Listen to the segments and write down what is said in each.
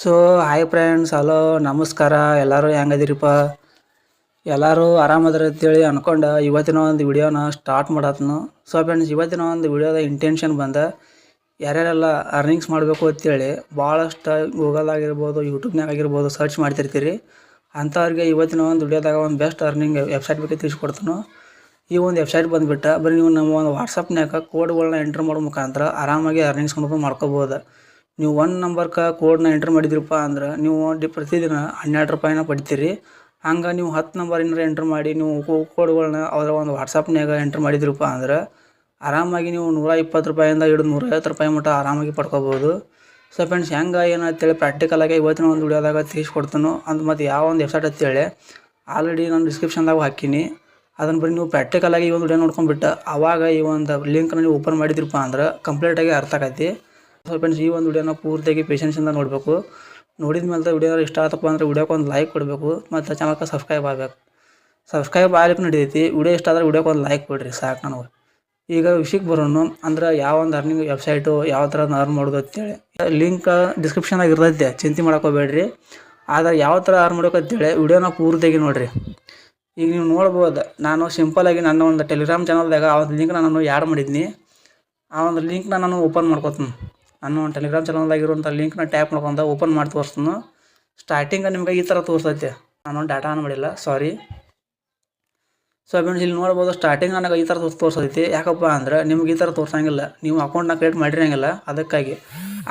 So hi friends, hello ನಮಸ್ಕಾರ. ಎಲ್ಲರೂ ಹೆಂಗದಿರಿಪ್ಪ? ಎಲ್ಲರೂ ಆರಾಮದ್ರ ಅಂತೇಳಿ ಅನ್ಕೊಂಡು ಇವತ್ತಿನ ಒಂದು ವಿಡಿಯೋನ ಸ್ಟಾರ್ಟ್ ಮಾಡತ್ನು. ಸೊ ಫ್ರೆಂಡ್ಸ್, ಇವತ್ತಿನ ಒಂದು ವಿಡಿಯೋದ ಇಂಟೆನ್ಷನ್ ಬಂದ ಯಾರ್ಯಾರೆಲ್ಲ ಅರ್ನಿಂಗ್ಸ್ ಮಾಡಬೇಕು ಅಂತೇಳಿ ಭಾಳಷ್ಟು ಗೂಗಲ್ ಆಗಿರ್ಬೋದು, ಯೂಟ್ಯೂಬ್ನಾಗ ಆಗಿರ್ಬೋದು ಸರ್ಚ್ ಮಾಡ್ತಿರ್ತೀರಿ. ಅಂಥವ್ರಿಗೆ ಇವತ್ತಿನ ಒಂದು ವಿಡಿಯೋದಾಗ ಒಂದು ಬೆಸ್ಟ್ ಅರ್ನಿಂಗ್ ವೆಬ್ಸೈಟ್ ಬಗ್ಗೆ ತಿಳಿಸ್ಕೊಡ್ತಾನು. ಈ ಒಂದು ವೆಬ್ಸೈಟ್ ಬಂದುಬಿಟ್ಟು ಬರೀ ನೀವು ನಮ್ಮ ಒಂದು ವಾಟ್ಸಪ್ನಾಗ ಕೋಡ್ಗಳನ್ನ ಎಂಟ್ರ್ ಮಾಡೋ ಮುಖಾಂತರ ಆರಾಮಾಗಿ ಅರ್ನಿಂಗ್ಸ್ ಅನ್ನೋದು ಮಾಡ್ಕೋಬೋದು. ನೀವು ಒಂದು ನಂಬರ್ಗೆ ಕೋಡ್ನ ಎಂಟ್ರ್ ಮಾಡಿದ್ರಪ್ಪ ಅಂದ್ರೆ ನೀವು ಪ್ರತಿದಿನ 12 ರೂಪಾಯಿನ ಪಡಿತೀರಿ. ಹಂಗೆ ನೀವು 10 ನಂಬರ್ ಏನಾರ ಎಂಟ್ರ್ ಮಾಡಿ ನೀವು ಕೋಡ್ಗಳನ್ನ ಅವರ ಒಂದು ವಾಟ್ಸಪ್ನಾಗ ಎಂಟ್ರ್ ಮಾಡಿದ್ರಪ್ಪ ಅಂದ್ರೆ ಆರಾಮಾಗಿ ನೀವು 120 ರೂಪಾಯಿಂದ ಹಿಡಿದು 150 ರೂಪಾಯಿ ಮಟ್ಟ ಆರಾಮಾಗಿ ಪಡ್ಕೋಬೋದು. ಸೊ ಫ್ರೆಂಡ್ಸ್, ಹೆಂಗೆ ಏನಂತೇಳಿ ಪ್ರಾಕ್ಟಿಕಲಾಗಿ ಇವತ್ತಿನ ಒಂದು ವಿಡಿಯೋದಾಗ ತಿಳಿಸ್ಕೊಡ್ತಾನು. ಅಂತ ಮತ್ತು ಯಾವ ಒಂದು ವೆಬ್ಸೈಟ್ ಅಂತೇಳಿ ಆಲ್ರೆಡಿ ನಾನು ಡಿಸ್ಕ್ರಿಪ್ಷನ್ದಾಗ ಹಾಕೀನಿ. ಅದನ್ನು ಬರೀ ನೀವು ಪ್ರಾಕ್ಟಿಕಲಾಗಿ ಈ ಒಂದು ವಿಡಿಯೋ ನೋಡ್ಕೊಂಡ್ಬಿಟ್ಟು ಆವಾಗ ಈ ಒಂದು ಲಿಂಕ್ನ ನೀವು ಓಪನ್ ಮಾಡಿದ್ರಪ್ಪ ಅಂದ್ರೆ ಕಂಪ್ಲೀಟಾಗಿ ಅರ್ಥ ಆಗೈತಿ. ಸೊ ಫ್ರೆಂಡ್ಸ್, ಈ ಒಂದು ವಿಡಿಯೋನ ಪೂರ್ತಿಯಾಗಿ ಪೇಷನ್ಸಿಂದ ನೋಡಬೇಕು. ನೋಡಿದ ಮೇಲೆ ವಿಡಿಯೋ ಇಷ್ಟ ಆತಪ್ಪ ಅಂದರೆ ವಿಡಿಯೋಕ್ಕೆ ಒಂದು ಲೈಕ್ ಕೊಡಬೇಕು ಮತ್ತು ಚಾನಲ್ಗೆ ಸಬ್ಸ್ಕ್ರೈಬ್ ಆಗಬೇಕು. ಸಬ್ಸ್ಕ್ರೈಬ್ ಆಗ್ಲಿಕ್ಕೆ ನಡೀತೈತಿ. ವಿಡಿಯೋ ಇಷ್ಟ ಆದರೆ ವಿಡಿಯೋಕ್ಕೆ ಒಂದು ಲೈಕ್ ಕೊಡಿರಿ ಸಾಕು. ನನಗೆ ಈಗ ವಿಷಯಕ್ಕೆ ಬರೋನು ಅಂದ್ರೆ ಯಾವ ಒಂದು ಅರ್ನಿಂಗ್ ವೆಬ್ಸೈಟು ಯಾವ ಥರ ಅರ್ನ್ ಮಾಡೋದು ಅಂತೇಳಿ ಲಿಂಕ್ ಡಿಸ್ಕ್ರಿಪ್ಷನಾಗ ಇರ್ತೈತೆ, ಚಿಂತೆ ಮಾಡೋಕೋಬೇಡ್ರಿ. ಆದರೆ ಯಾವ ಥರ ಅರ್ನ್ ಮಾಡೋಕೆ ಅಂತೇಳಿ ವಿಡಿಯೋನ ಪೂರ್ತಿಯಾಗಿ ನೋಡಿರಿ. ಈಗ ನೀವು ನೋಡ್ಬೋದು, ನಾನು ಸಿಂಪಲಾಗಿ ನನ್ನ ಒಂದು ಟೆಲಿಗ್ರಾಮ್ ಚಾನಲ್ದಾಗ ಆ ಒಂದು ಲಿಂಕ್ನ ನಾನು ಆ್ಯಡ್ ಮಾಡಿದ್ನಿ. ಆ ಒಂದು ಲಿಂಕ್ನ ನಾನು ಓಪನ್ ಮಾಡ್ಕೊತೀನಿ. ನಾನು ಟೆಲಿಗ್ರಾಮ್ ಚಾನಲ್ದಾಗಿರುವಂಥ ಲಿಂಕ್ನ ಟ್ಯಾಪ್ ಮಾಡ್ಕೊಂಡು ಓಪನ್ ಮಾಡಿ ತೋರಿಸ್ತೀನಿ. ಸ್ಟಾರ್ಟಿಂಗ ನಿಮ್ಗೆ ಈ ಥರ ತೋರಿಸ್ತೈತೆ. ನಾನು ಡಾಟಾ ಆನ್ ಮಾಡಿಲ್ಲ, ಸಾರಿ. ಸೊ ಫ್ರೆಂಡ್ಸ್, ಇಲ್ಲಿ ನೋಡ್ಬೋದು ಸ್ಟಾರ್ಟಿಂಗ್ ನನಗೆ ಈ ಥರ ತೋರಿಸ್ತೈತಿ. ಯಾಕಪ್ಪ ಅಂದ್ರೆ ನಿಮ್ಗೆ ಈ ಥರ ತೋರಿಸಂಗಿಲ್ಲ, ನೀವು ಅಕೌಂಟ್ನ ಕ್ರಿಯೇಟ್ ಮಾಡಿರಂಗಿಲ್ಲ. ಅದಕ್ಕಾಗಿ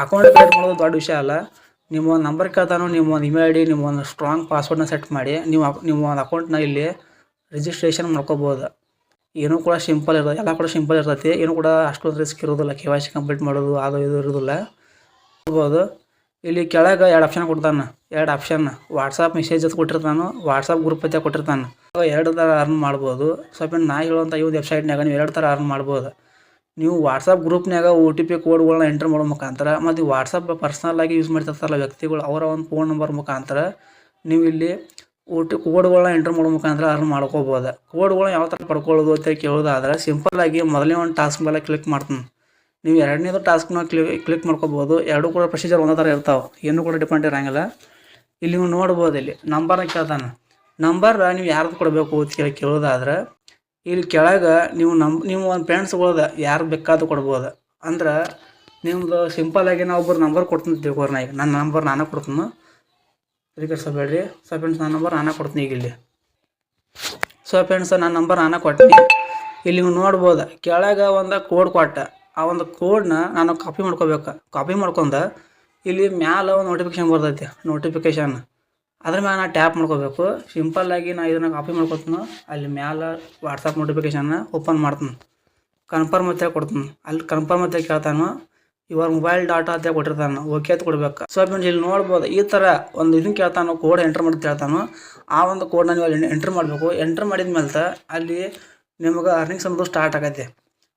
ಅಕೌಂಟ್ ಕ್ರಿಯೇಟ್ ಮಾಡೋದು ದೊಡ್ಡ ವಿಷಯ ಅಲ್ಲ. ನಿಮ್ಮ ಒಂದು ನಂಬರ್ ಕೇಳ್ತಾನೋ, ನಿಮ್ಮ ಒಂದು ಇಮೇಲ್ ID, ನಿಮ್ಮ ಒಂದು ಸ್ಟ್ರಾಂಗ್ ಪಾಸ್ವರ್ಡ್ನ ಸೆಟ್ ಮಾಡಿ ನೀವು ಒಂದು ಅಕೌಂಟ್ನ ಇಲ್ಲಿ ರಿಜಿಸ್ಟ್ರೇಷನ್ ಮಾಡ್ಕೋಬೋದು. ಏನೂ ಕೂಡ ಸಿಂಪಲ್ ಇರ್ತದೆ, ಎಲ್ಲ ಕೂಡ ಸಿಂಪಲ್ ಇರ್ತೈತಿ. ಏನೂ ಕೂಡ ಅಷ್ಟೊಂದು ರಿಸ್ಕ್ ಇರೋದಿಲ್ಲ. KYC ಕಂಪ್ಲೀಟ್ ಮಾಡೋದು ಅದು ಇದು ಇರೋದಿಲ್ಲ. ನೋಡ್ಬೋದು ಇಲ್ಲಿ ಕೆಳಗೆ 2 ಆಪ್ಷನ್ ಕೊಡ್ತಾನೆ. 2 ಆಪ್ಷನ್ ವಾಟ್ಸಪ್ ಮೆಸೇಜ್ ಅಂತ ಕೊಟ್ಟಿರ್ತಾನೆ, ವಾಟ್ಸಪ್ ಗ್ರೂಪ್ ಅಂತ ಕೊಟ್ಟಿರ್ತಾನೆ. 2 ಥರ ಅರ್ನ್ ಮಾಡ್ಬೋದು. ಸ್ವಲ್ಪ ನಾ ಹೇಳುವಂಥ ಈ ಒಂದು ವೆಬ್ಸೈಟ್ನಾಗ ನೀವು 2 ಥರ ಅರ್ನ್ ಮಾಡ್ಬೋದು. ನೀವು ವಾಟ್ಸಪ್ ಗ್ರೂಪ್ನಾಗ OTP ಕೋಡ್ಗಳನ್ನ ಎಂಟ್ರ್ ಮಾಡೋ ಮುಖಾಂತರ ಮತ್ತು ವಾಟ್ಸಪ್ ಪರ್ಸ್ನಲ್ಲಾಗಿ ಯೂಸ್ ಮಾಡ್ತಿರ್ತಾರಲ್ಲ ವ್ಯಕ್ತಿಗಳು, ಅವರ ಒಂದು ಫೋನ್ ನಂಬರ್ ಮುಖಾಂತರ ನೀವು ಇಲ್ಲಿ ಕೋಡ್ಗಳನ್ನ ಎಂಟ್ರ್ ಮಾಡೋ ಮುಖಾಂತರ ಅರ್ನ್ ಮಾಡ್ಕೋಬೋದು. ಕೋಡ್ಗಳನ್ನ ಯಾವ ಥರ ಪಡ್ಕೊಳ್ಳೋದು ಅಂತ ಕೇಳೋದಾದ್ರೆ ಸಿಂಪಲ್ಲಾಗಿ ಮೊದಲನೇ ಒಂದು ಟಾಸ್ಕ್ ಮೇಲೆ ಕ್ಲಿಕ್ ಮಾಡ್ತೀನಿ. ನೀವು ಎರಡನೇದು ಟಾಸ್ಕ್ನ ಕ್ಲಿಕ್ ಮಾಡ್ಕೋಬೋದು. ಎರಡೂ ಕೂಡ ಪ್ರೊಸೀಜರ್ ಒಂದೇ ಥರ ಇರ್ತಾವೆ, ಏನೂ ಕೂಡ ಡಿಪೆಂಡ್ ಇರೋಂಗಿಲ್ಲ. ಇಲ್ಲಿ ನೀವು ನೋಡ್ಬೋದು, ಇಲ್ಲಿ ನಂಬರ್ನ ಕೇಳ್ತಾನೆ. ನಂಬರ್ ನೀವು ಯಾರ್ದು ಕೊಡಬೇಕು ಅಂತ ಕೇಳೋದಾದ್ರೆ ಇಲ್ಲಿ ಕೆಳಗೆ ನೀವು ಒಂದು ಫ್ರೆಂಡ್ಸ್ಗಳ್ದು ಯಾರು ಬೇಕಾದ್ರೂ ಕೊಡ್ಬೋದು. ಅಂದ್ರೆ ನಿಮ್ಮದು ಸಿಂಪಲ್ಲಾಗಿ ನಾವು ಒಬ್ಬರು ನಂಬರ್ ಕೊಡ್ತೀನಿ ತಿಳ್ಕೊರಿ. ಈಗ ನನ್ನ ನಂಬರ್ ನಾನೇ ಕೊಡ್ತೀನಿ, ಬೇಡ್ರಿ. ಸೊ ಫ್ರೆಂಡ್ಸ್, ನನ್ನ ನಂಬರ್ ನಾನೇ ಕೊಡ್ತೀನಿ ಈಗ ಇಲ್ಲಿ. ಸೊ ಫ್ರೆಂಡ್ಸ್, ನನ್ನ ನಂಬರ್ ನಾನೇ ಕೊಡ್ತೀನಿ. ಇಲ್ಲಿ ನೀವು ನೋಡ್ಬೋದು ಕೆಳಗೆ ಒಂದು ಕೋಡ್ ಕೊಟ್ಟ. ಆ ಒಂದು ಕೋಡ್ನ ನಾನು ಕಾಪಿ ಮಾಡ್ಕೋಬೇಕು. ಕಾಪಿ ಮಾಡ್ಕೊಂಡು ಇಲ್ಲಿ ಮ್ಯಾಲೆ ಒಂದು ನೋಟಿಫಿಕೇಶನ್ ಬರ್ತೈತಿ, ನೋಟಿಫಿಕೇಶನ್ ಅದ್ರ ಮ್ಯಾಲೆ ನಾನು ಟ್ಯಾಪ್ ಮಾಡ್ಕೋಬೇಕು. ಸಿಂಪಲ್ಲಾಗಿ ನಾನು ಇದನ್ನು ಕಾಪಿ ಮಾಡ್ಕೊತೀನಿ. ಅಲ್ಲಿ ಮ್ಯಾಲೆ ವಾಟ್ಸಪ್ ನೋಟಿಫಿಕೇಶನ್ನ ಓಪನ್ ಮಾಡ್ತೀನಿ. ಕನ್ಫರ್ಮ್ ಅಂತ ಕೊಡ್ತೀನಿ. ಅಲ್ಲಿ ಕನ್ಫರ್ಮ್ ಅಂತ ಕೇಳ್ತಾನು. ಇವಾಗ ಮೊಬೈಲ್ ಡಾಟಾ ಅಂತ ಕೊಟ್ಟಿರ್ತಾನೆ, ಓಕೆ ಅಂತ ಕೊಡ್ಬೇಕು. ಸೊ ಫ್ರೆಂಡ್ಸ್, ಇಲ್ಲಿ ನೋಡ್ಬೋದು ಈ ಥರ ಒಂದು ಇದನ್ನು ಕೇಳ್ತಾನು, ಕೋಡ್ ಎಂಟ್ರ್ ಮಾಡಿ ಕೇಳ್ತಾನು. ಆ ಒಂದು ಕೋಡ್ನ ನೀವು ಅಲ್ಲಿ ಎಂಟ್ರ್ ಮಾಡಬೇಕು. ಎಂಟ್ರ್ ಮಾಡಿದ ಮೇಲೆ ಅಲ್ಲಿ ನಿಮ್ಗೆ ಅರ್ನಿಂಗ್ಸ್ ಅನ್ನೋದು ಸ್ಟಾರ್ಟ್ ಆಗೈತೆ.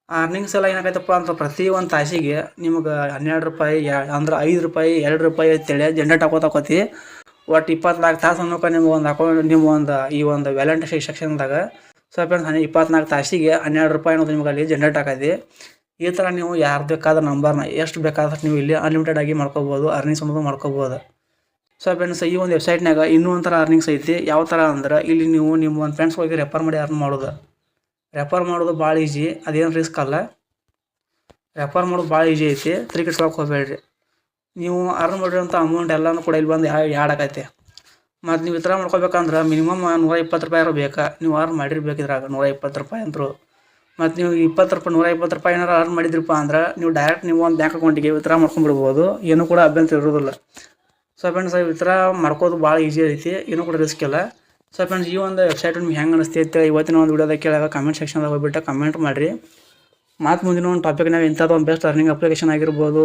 ಆ ಅರ್ನಿಂಗ್ಸ್ ಎಲ್ಲ ಏನಾಗೈತಪ್ಪ ಅಂತ ಪ್ರತಿ ಒಂದು ತಾಸಿಗೆ ನಿಮ್ಗೆ 12 ರೂಪಾಯಿ ಅಂದ್ರೆ 5 ರೂಪಾಯಿ 2 ರೂಪಾಯಿ ಅಂತೇಳಿ ಜನ್ರೇಟ್ ಆಕೋತಿ. ಒಟ್ಟು 24 ತಾಸು ಅನ್ನೋಕೆ ನಿಮ್ಗೆ ಒಂದು ಅಕೌಂಟ್ ನಿಮ್ಮ ಒಂದು ಈ ಒಂದು ವ್ಯಾಲೆಂಟ್ ಸೆಕ್ಷನ್ದಾಗ ಸೊ ಫ್ರೆಂಡ್ಸ್ 24 ತಾಸಿಗೆ 12 ರೂಪಾಯಿ ಅನ್ನೋದು ನಿಮ್ಗೆ ಅಲ್ಲಿ ಜನ್ರೇಟ್ ಆಗೈತಿ. ಈ ಥರ ನೀವು ಯಾರು ಬೇಕಾದ ನಂಬರ್ನ ಎಷ್ಟು ಬೇಕಾದ್ರೆ ನೀವು ಇಲ್ಲಿ ಅನ್ಲಿಮಿಟೆಡ್ ಆಗಿ ಮಾಡ್ಕೋಬೋದು, ಅರ್ನಿಂಗ್ಸ್ ಅನ್ನೋದು ಮಾಡ್ಕೋಬೋದು. ಸೊ ಫ್ರೆಂಡ್ಸ್, ಈ ಒಂದು ವೆಬ್ಸೈಟ್ನಾಗ ಇನ್ನೂ ಒಂಥರ ಅರ್ನಿಂಗ್ಸ್ ಐತಿ. ಯಾವ ಥರ ಅಂದ್ರೆ ಇಲ್ಲಿ ನೀವು ನಿಮ್ಮ ಒಂದು ಫ್ರೆಂಡ್ಸ್ಗಳಿಗೆ ರೆಫರ್ ಮಾಡಿ ಅರ್ನ್ ಮಾಡೋದು. ರೆಫರ್ ಮಾಡೋದು ಭಾಳ ಈಜಿ, ಅದೇನು ರಿಸ್ಕ್ ಅಲ್ಲ. ರೆಫರ್ ಮಾಡೋದು ಭಾಳ ಈಜಿ ಐತಿ, ತಿರುಗಿಸ್ಕೊಳಕ್ಕೆ ಹೋಗಬೇಡ್ರಿ. ನೀವು ಅರ್ನ್ ಮಾಡಿರೋಂಥ ಅಮೌಂಟ್ ಎಲ್ಲನೂ ಕೂಡ ಇಲ್ಲಿ ಬಂದು ಆ್ಯಡ್ ಆಗೈತೆ. ಮತ್ತು ನೀವು ವಿತ್ಡ್ರಾ ಮಾಡ್ಕೋಬೇಕಂದ್ರೆ ಮಿನಿಮಮ್ 120 ರೂಪಾಯಿ ಬೇಕಾ. ನೀವು ಅರ್ನ್ ಮಾಡಿರ್ಬೇಕಿದ್ರಾಗ 120 ರೂಪಾಯಿ ಅಂತರೂ. ಮತ್ತು ನೀವು 120 ರೂಪಾಯಿ ಏನಾರು ಅರ್ನ್ ಮಾಡಿದ್ರಪ್ಪ ಅಂದ್ರೆ ನೀವು ಡೈರೆಕ್ಟ್ ನೀವು ಒಂದು ಬ್ಯಾಂಕ್ ಅಕೌಂಟಿಗೆ ವಿತ್ಡ್ರಾ ಮಾಡ್ಕೊಂಡ್ಬಿಡ್ಬೋದು. ಏನೂ ಕೂಡ ಅಭ್ಯಂತರ ಇರೋದಿಲ್ಲ. ಸೊ ಫ್ರೆಂಡ್ಸ್, ವಿತ್ಡ್ರಾ ಮಾಡ್ಕೋದು ಭಾಳ ಈಜಿ ಐತಿ, ಏನೂ ಕೂಡ ರಿಸ್ಕ್ ಇಲ್ಲ. ಸೊ ಫ್ರೆಂಡ್ಸ್, ಈ ಒಂದು ವೆಬ್ಸೈಟ್ ನಿಮ್ಗೆ ಹೆಂಗೆ ಅನಿಸ್ತೈತೆ ಇವತ್ತಿನ ಒಂದು ವಿಡಿಯೋದಾಗ ಕೇಳಾಗ ಕಮೆಂಟ್ ಸೆಕ್ಷನ್ದಾಗ ಹೋಗ್ಬಿಟ್ಟು ಕಮೆಂಟ್ ಮಾಡಿರಿ. ಮತ್ತು ಮುಂದಿನ ಒಂದು ಟಾಪಿಕ್ ನಾವು ಇಂಥದ್ದು ಒಂದು ಬೆಸ್ಟ್ ಅರ್ನಿಂಗ್ ಅಪ್ಲಿಕೇಶನ್ ಆಗಿರ್ಬೋದು,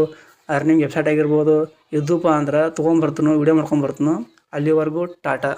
ಅರ್ನಿಂಗ್ ವೆಬ್ಸೈಟ್ ಆಗಿರ್ಬೋದು ಇದ್ದಪ್ಪ ಅಂದ್ರೆ ತೊಗೊಂಬರ್ತೀನಿ, ವಿಡಿಯೋ ಮಾಡ್ಕೊಂಬರ್ತೀನಿ. ಅಲ್ಲಿವರೆಗೂ ಟಾಟಾ.